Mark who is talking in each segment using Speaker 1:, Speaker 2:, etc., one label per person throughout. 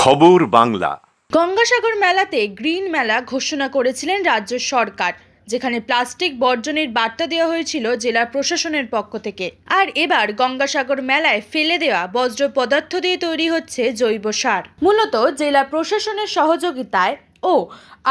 Speaker 1: খবর বাংলা।
Speaker 2: গঙ্গাসাগর মেলাতে গ্রিন মেলা ঘোষণা করেছিলেন রাজ্য সরকার, যেখানে প্লাস্টিক বর্জনের বার্তা দেওয়া হয়েছিল জেলা প্রশাসনের পক্ষ থেকে। আর এবার গঙ্গাসাগর মেলায় ফেলে দেওয়া বজ্র পদার্থ দিয়ে তৈরি হচ্ছে জৈব সার। মূলত জেলা প্রশাসনের সহযোগিতায় ও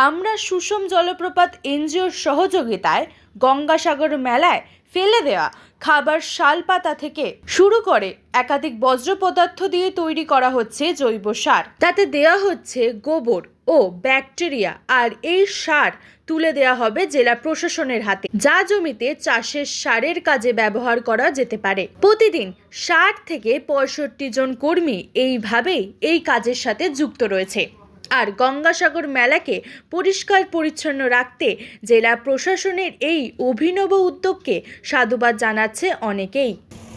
Speaker 2: আমরা সুষম জলপ্রপাত এনজিওর সহযোগিতায় গঙ্গাসাগর মেলায় ফেলে দেওয়া খাবার শাল পাতা থেকে শুরু করে একাধিক বজ্র পদার্থ দিয়ে তৈরি করা হচ্ছে জৈব সার। তাতে দেওয়া হচ্ছে গোবর ও ব্যাকটেরিয়া, আর এই সার তুলে দেওয়া হবে জেলা প্রশাসনের হাতে, যা জমিতে চাষের সারের কাজে ব্যবহার করা যেতে পারে। প্রতিদিন ৬০ থেকে ৬৫ জন কর্মী এইভাবেই এই কাজের সাথে যুক্ত রয়েছে। আর গঙ্গাসাগর মেলাকে পরিষ্কার পরিচ্ছন্ন রাখতে জেলা প্রশাসনের এই অভিনব উদ্যোগকে সাধুবাদ জানাচ্ছে অনেকেই।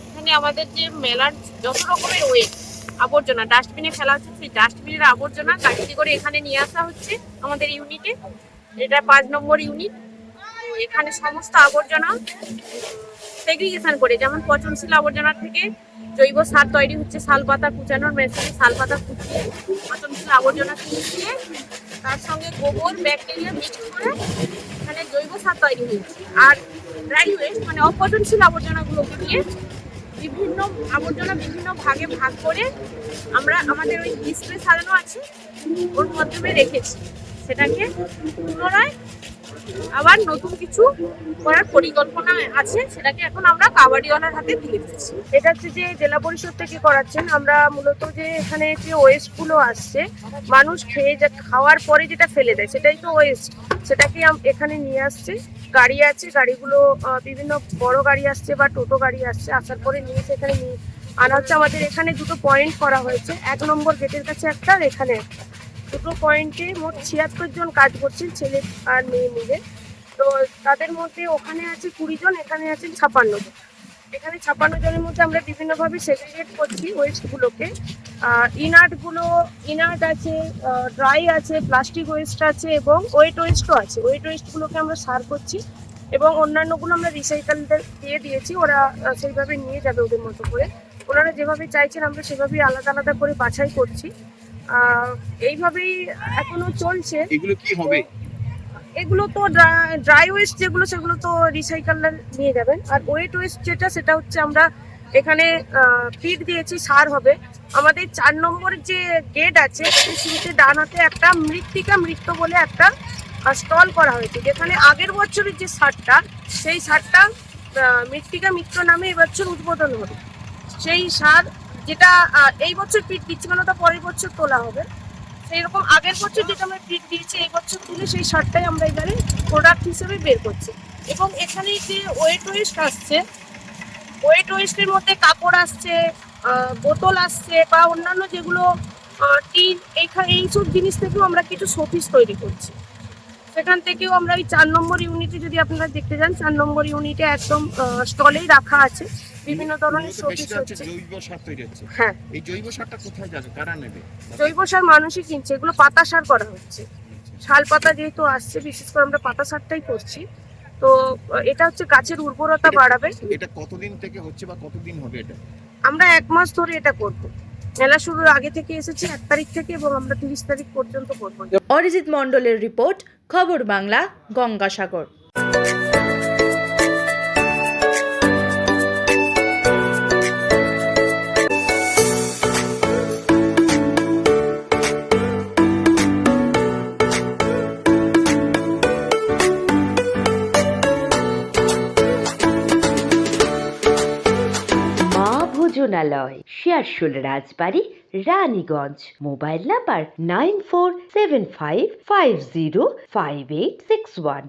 Speaker 3: এখানে আমাদের যে মেলার যত রকমের ওয়েস্ট আবর্জনা ডাস্টবিনে ফেলা হচ্ছে, সেই ডাস্টবিনের আবর্জনা গাড়িতে করে এখানে নিয়ে আসা হচ্ছে আমাদের ইউনিটে। এটা ৫ নম্বর ইউনিট। এখানে সমস্ত আবর্জনা সেগ্রিগেশন করে, যেমন পচনশীল আবর্জনা থেকে জৈব সার তৈরি হচ্ছে। শাল পাতা কুচানোর মেশিনে শাল পাতা কুচিয়ে পচনশীল আবর্জনা মিশিয়ে তার সঙ্গে গোবর ব্যাকটেরিয়া মিক্স করে এখানে জৈব সার তৈরি হচ্ছে। আর ড্রাই ওয়েস্ট মানে অপচনশীল আবর্জনাগুলোকে নিয়ে বিভিন্ন আবর্জনা বিভিন্ন ভাগে ভাগ করে আমরা আমাদের ওই ডিসপ্লে সাজানো আছে ওর মাধ্যমে রেখেছি। সেটাকে পুনরায় আবার নতুন কিছু করার পরিকল্পনা আছে, সেটাকে এখন আমরা কাবাডিওয়ালার হাতে তুলে দিচ্ছি। এটা হচ্ছে যে জেলা পরিষদ থেকে করাচ্ছেন। আমরা মূলত যে এখানে যে ওয়েস্টগুলো আসছে, মানুষ খেয়ে খাওয়ার পরে যেটা ফেলে দেয় সেটাই তো ওয়েস্ট, সেটাকে এখানে নিয়ে আসছে। গাড়ি আছে, গাড়িগুলো বিভিন্ন বড় গাড়ি আসছে বা টোটো গাড়ি আসছে, আসার পরে নিয়ে এখানে নিয়ে আনা হচ্ছে। আমাদের এখানে দুটো পয়েন্ট করা হয়েছে, ১ নম্বর গেটের কাছে একটা আর এখানে দুটো পয়েন্টে মোট ৭৬ জন কাজ করছেন, ছেলে আর মেয়ে মিলে। তো তাদের মধ্যে ওখানে আছে ২০ জন, এখানে আছেন ৫৬ জন। এখানে ৫৬ জনের মধ্যে আমরা বিভিন্নভাবে সেগ্রিগেট করছি ওয়েস্টগুলোকে। ইনার্ট আছে, ড্রাই আছে, প্লাস্টিক ওয়েস্ট আছে এবং ওয়েট ওয়েস্টও আছে। ওয়েট ওয়েস্টগুলোকে আমরা সার করছি এবং অন্যান্যগুলো আমরা রিসাইকেলদের দিয়ে দিয়েছি। ওরা সেইভাবে নিয়ে যাবে ওদের মতো করে। ওনারা যেভাবে চাইছেন আমরা সেভাবেই আলাদা আলাদা করে বাছাই করছি। এইভাবেই এখনো চলছে।
Speaker 4: এগুলো কি হবে?
Speaker 3: এগুলো তো ড্রাই ওয়েস্ট যেগুলো সেগুলো তো রিসাইকেলার নিয়ে যাবেন। আর ওয়েট ওয়েস্ট যেটা সেটা হচ্ছে আমরা এখানে ফিড দিয়েছি, সার হবে। আমাদের ৪ নম্বর যে গেট আছে সেই সিঁড়িতে ডান হাতে একটা মৃত্তিকা মৃত্য বলে একটা স্টল করা হয়েছে, যেখানে আগের বছরের যে সারটা সেই সারটা মৃত্তিকা মিত্র নামে এবছর উদ্বোধন হবে। সেই সার যেটা এই বছর ফিড দিচ্ছি, মানে ওটা পরের বছর তোলা হবে। সেই রকম আগের বছর যেটা আমরা ফিড দিয়েছি এই বছর তুলে সেই সারটাই আমরা এবারে প্রোডাক্ট হিসেবে বের করছি। এবং এখানে যে ওয়েট ওয়েস্ট আসছে, ওয়েট ওয়েস্টের মধ্যে কাপড় আসছে, বোতল আসছে বা অন্যান্য যেগুলো টিন, এইসব জিনিস থেকেও আমরা কিছু শোপিস তৈরি করছি। সেখান থেকেও আমরা ওই ৪ নম্বর ইউনিটে যদি আপনারা দেখতে যান, ৪ নম্বর ইউনিটে একদম স্টলেই রাখা আছে বিভিন্ন ধরনের শোপিস হচ্ছে।
Speaker 4: জৈব সার তৈরি হচ্ছে।
Speaker 3: হ্যাঁ,
Speaker 4: এই জৈব সারটা কোথায় যাবে, কারা নেবে?
Speaker 3: জৈব সার মানুষই কিনছে, এগুলো পাতা সার করা হচ্ছে। শাল পাতা যেহেতু আসছে, বিশেষ করে আমরা পাতা সারটাই করছি। তো এটা হচ্ছে গাছের উর্বরতা বাড়াবে।
Speaker 4: এটা কতদিন থেকে হচ্ছে বা কতদিন হবে এটা?
Speaker 3: আমরা ১ মাস ধরে এটা করব। মেলা শুরুর আগে থেকে এসেছি ১ তারিখ থেকে এবং আমরা ৩০ তারিখ পর্যন্ত করব।
Speaker 2: অরিজিৎ মণ্ডলের রিপোর্ট, খবর বাংলা, গঙ্গাসাগর।
Speaker 5: ভোজনালয়, শেয়ারশোল রাজবাড়ি, রানীগঞ্জ। Mobile number 9475505861।